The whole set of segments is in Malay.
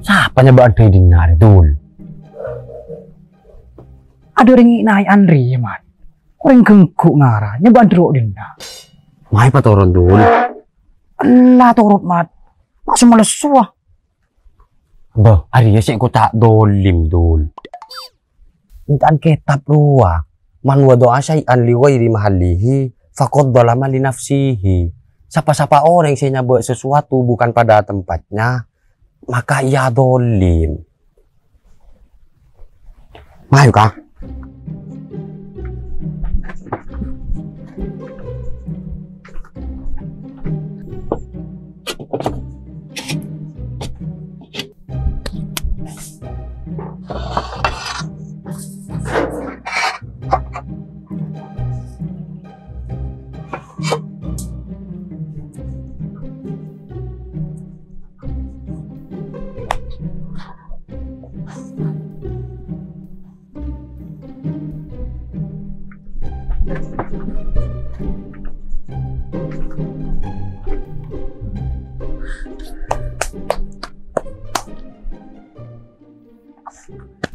Siapa nyoba ada di nari dul? Ada orang naik Andri man. Orang gengkuk ngara nyoba dro dinda. Mai pa turun dul. Allah turut mat. Masuk malah suah. Bah, hari ya sih tak dolim dul. Intan kitab ruah. Man wa doa syai'an li ghairi mahallihi faqad dzalama li nafsihi. Siapa-siapa orang yang nyabuk sesuatu bukan pada tempatnya, maka ia dolim. Ayo kak.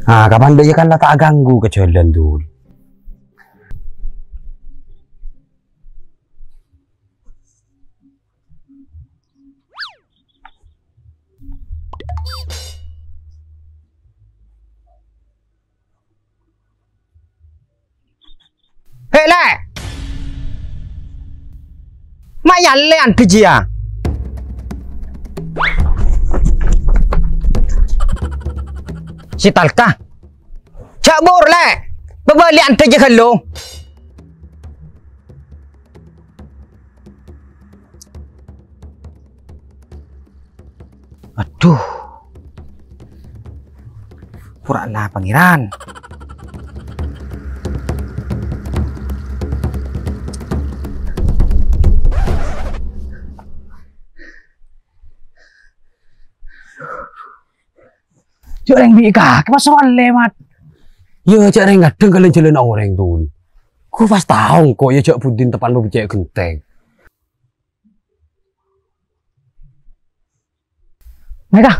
Nah, kapan dia kan tak ganggu ke jalan dulu. Hei le, maya lean kerja. Si Talka, cak bor le, berbalian kerja kalau. Aduh, pura-pura pangeran. Cak orang bika, kemasukan lemat. Ya cak orang ngadeng kalian jalan orang dul. Ku pas tahu kok ya cak budin tepan membecek genteng. Mereka,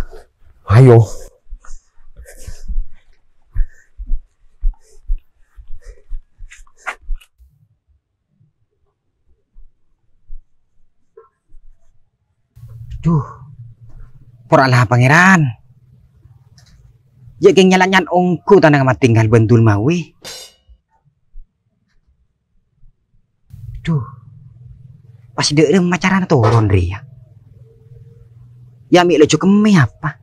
ayo. Duh, pura-pura pangeran. Ya geng nyalanyan ongku tanah amat tinggal bentul mawi. Duh, pasti dek macaran turun ria. Ya ambil lucu kemi apa?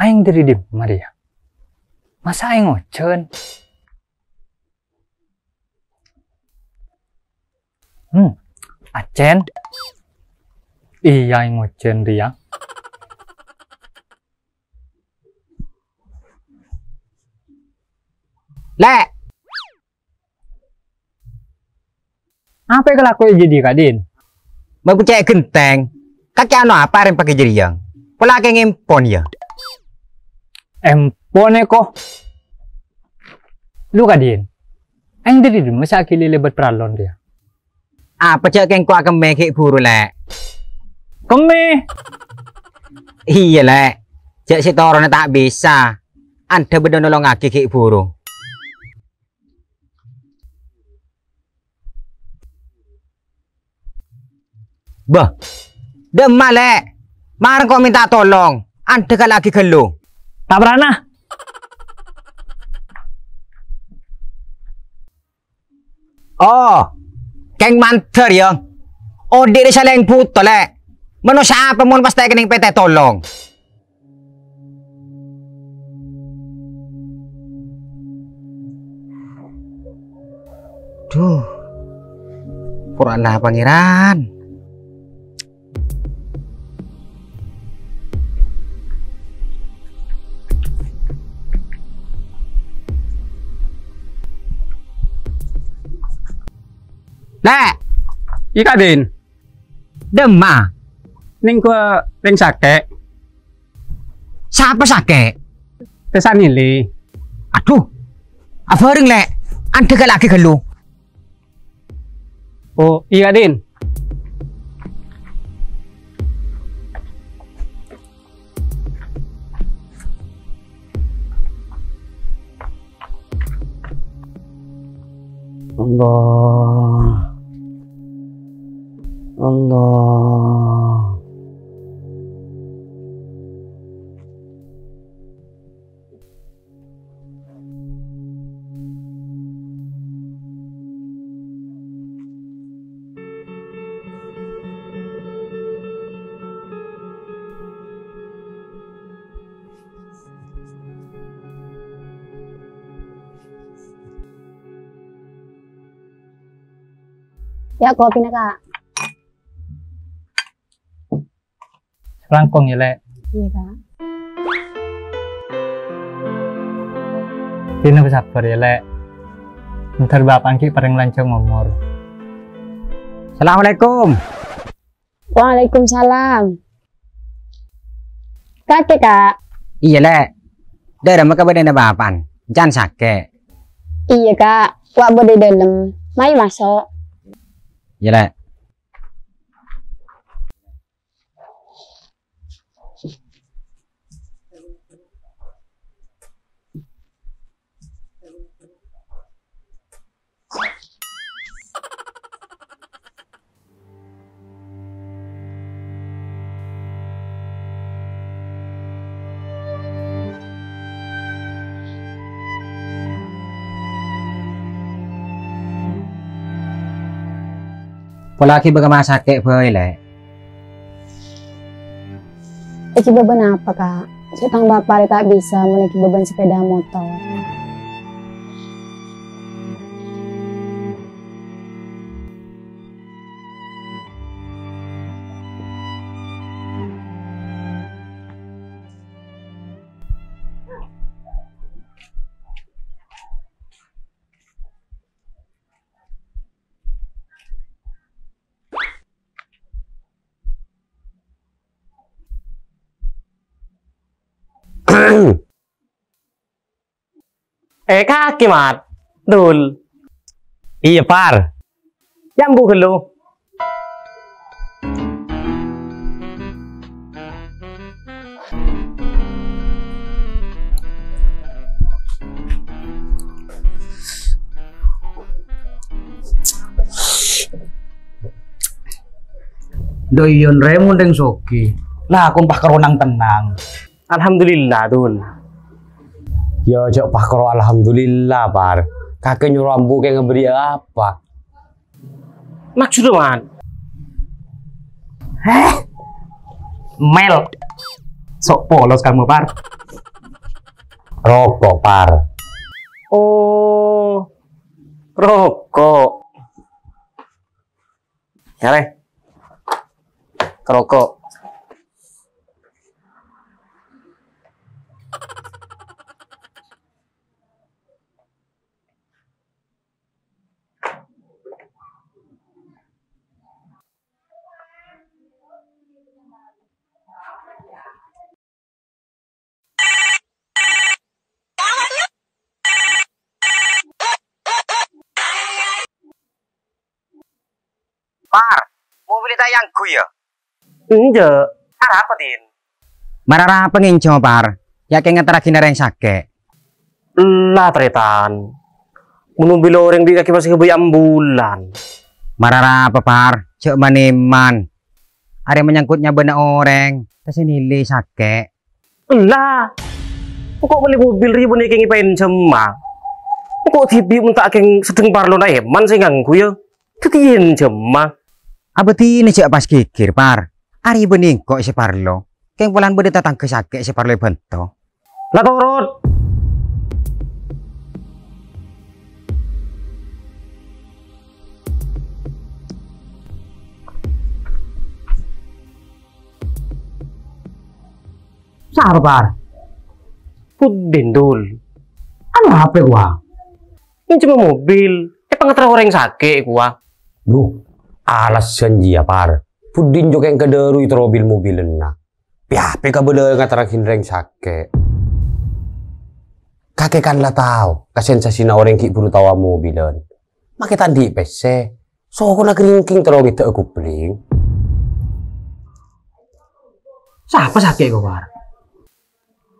Aing dari di Maria. Masa aing ngocen? Acen? Iya aing ngocen dia. Le, apa yang kelakuin jadi kadin? mau percaya genteng. Kakek anu apa yang pakai jeriang? Pola kayak ngempon ya. Empone kok. Lu kadin. Aing dari dulu masa akili lebat peralon dia. Apa cak keng kuat keme kek buru le? Keme. Iya le. Cak si torone tak bisa. Anda bener nolong aki kek buru. Bah. Demah le. Marang kau minta tolong. Anda kan lagi gelu. Tak pernah. Oh, keng manter ya. Oh, diri sa leng puto le. Mano sa apa mo basta kening pete tolong. Duh. Purana pangeran. Lek, Ika Din, demah. ning gua ring sake, Siapa sake? tesan ini. Aduh. Apa ring lek? Anda gak lagi gelu. Oh, iya Din. Allah. Allah. Ya, kopi na kak. Selangkong ya, Lek. Iya kak. Dina bersabar ya, Lek. Ntar bapak ki paling lancang ngomor. Assalamualaikum. Waalaikumsalam. Kakek kak. Iya lek. Daerah maka badan apaan? Jangan sake. Iya kak. Wak di dalam. Mai masuk. Iya lek. Polaki baga masake boy lek. Iki beban apa kak? Sutang bapak tak bisa menaiki beban sepeda motor. Kaki mat, dul. Iya par. Jambu lu. Doyon Raymond yang soki. Lah aku pak keronang tenang. Alhamdulillah dul. Ya cok pakro alhamdulillah par. Kakek nyuruh ambu kayak ngeberi apa? Maksudnya mat. Mel. Sok polos kamu par. Rokok par. Oh, rokok. Ya le. Kerokok. Par, mobil tayangku ya. Enggak. Apa din? Marara penginco par. Ya kayak ngeterakin yang sake. Lah tretan. Menumbil orang di kaki masih kebayang ambulan. Marara apa par? Cek maneman. Ada menyangkutnya benak orang. Terus nilai sake. Lah. Kok beli mobil ribu nih kayak ngapain cema? Kok TV minta kayak sedeng parlo na eman sih nganggu ya? Ketien cema. Abeti ini cek pas kikir par. Ari bening kok si parlo. Kayak bulan bede datang ke sake si parlo bento. Lah torot. Siapa par? Pudin dul. Anu HP gua. Ini cuma mobil. Pengetra orang sakit gua. Duh, alasan dia par. Pudin juga yang kederu itu mobil-mobilan na. Piape ka bela ngatarakin reng sakit. Kakek kan lah tahu, kasensasi na orang ki puru tawa mobilan. Makai tadi PC. So aku nak ringking terus kita aku peling. Siapa sakit gua par?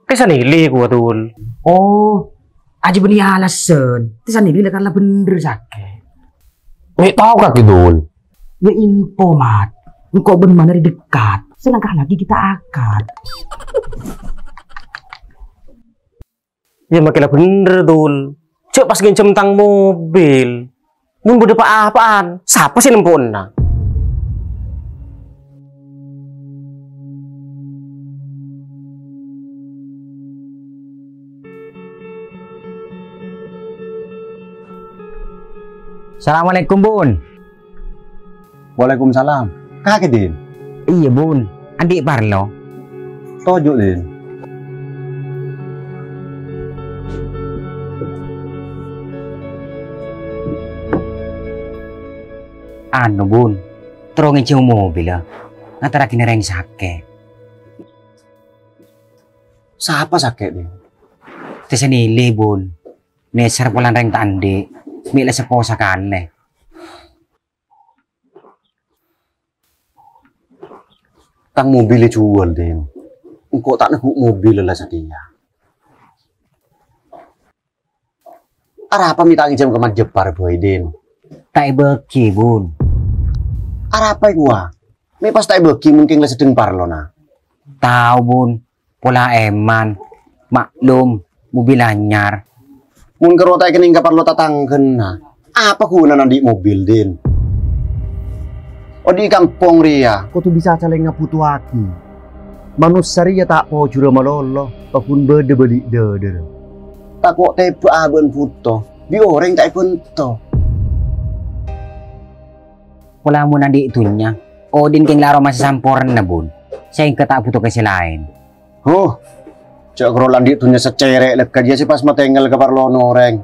Kesan ini gua dul. Oh, aja beli alasan. Tisan ini kan lah bener sakit. Mek tahu kak Kidul. Ya info mat. Engkau benar dari dekat. Selangkah lagi kita akad. Ya makilah bener dul. Cek pas ngincem tang mobil. Mun bude apa-apaan? Siapa sih nempona? Assalamualaikum bun. Waalaikumsalam. Kakek Din. Iya bun. Adik Parlo. Tojo Din. Anu bun. Terongin cium mobil lah. Antara kini reng sakit. Siapa sakit Din? Tesenili bun. Neser pulang reng tandi. Mila seposa kane. Tang mobil jual Din. Engkau tak nehuk mobil lah sadia. Arah apa minta ngijem ke Majepar boy Din? Tak beki bun. Arah apa gua? Me pas tak beki mungkin lah sedeng parlo na. Tahu bun. Pola eman. Maklum. Mobil anyar. Mun kerota kening kapar lo tatangken na. Apa guna nanti mobil Din? Oh di kampung ria, kau tuh bisa caleng ngaputu aki. Manusia ria tak po jura malolo, pakun bede beli dede. Tak kok tepe aben puto, di orang tak pento. Pola mo nandi itunya. Odin keng laro masih samporan na bun. Saya ingin tak butuh kasi lain. Oh, cak kerolan di itunya secerek lek kaji sih pas matengel kapar lo noreng.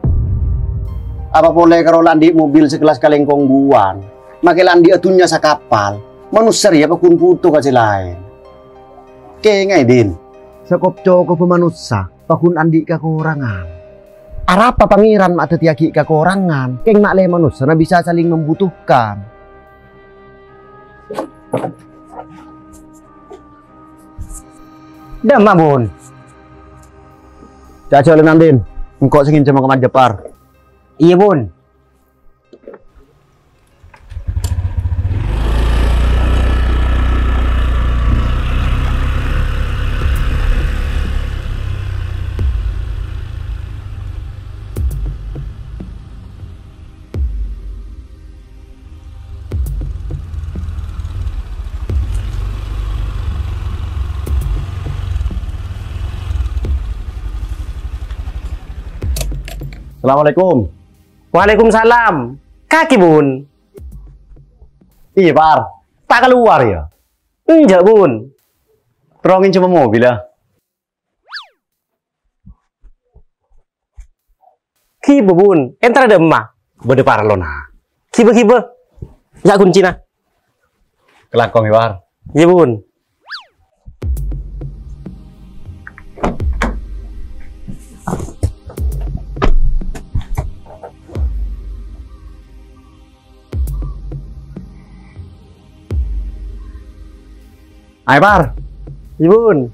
Apa boleh kerolan di mobil sekelas kalengkong buan? Makilan di atunya sa kapal, manusia ya pakun puto kasi lain. Kaya Din, sakop coko pemanusia, pakun andi kekurangan. Arapa pangeran mak tetiaki kekurangan, keng nak le manusia na bisa saling membutuhkan. Dama bun. Caca le Din, engkau singin cuma ke Majapar. Iya bun. Assalamualaikum. Waalaikumsalam. Kaki bun. Iya Par, tak keluar ya? Enggak bun. Terongin cuma mobil ya? Kiba bun. Entar ada emak. Bode parlona. Kiba. Ya kunci na. Kelakong ya Par. Iya bun. Ayo Par. Iya bun.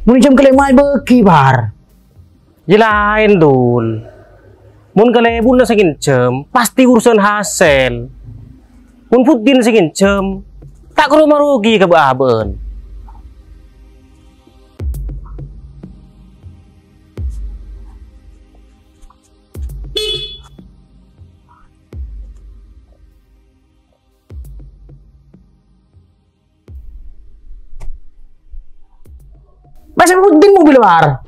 Mun jam kelima beki par. Jelain dul. Mun kalebun na sakin jam, pasti urusan hasil. Mun putin sakin jam, tak ke rumah rugi ke baben. Masa Pudin mobil par.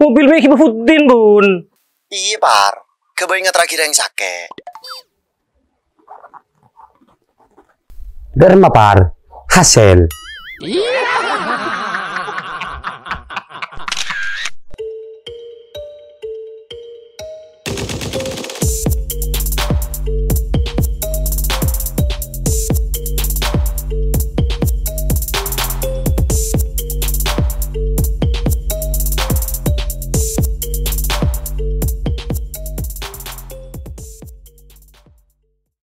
Mobil Meki Pudin, Bun. Iya par, kebayang terakhir yang sakit. Derma par, hasil.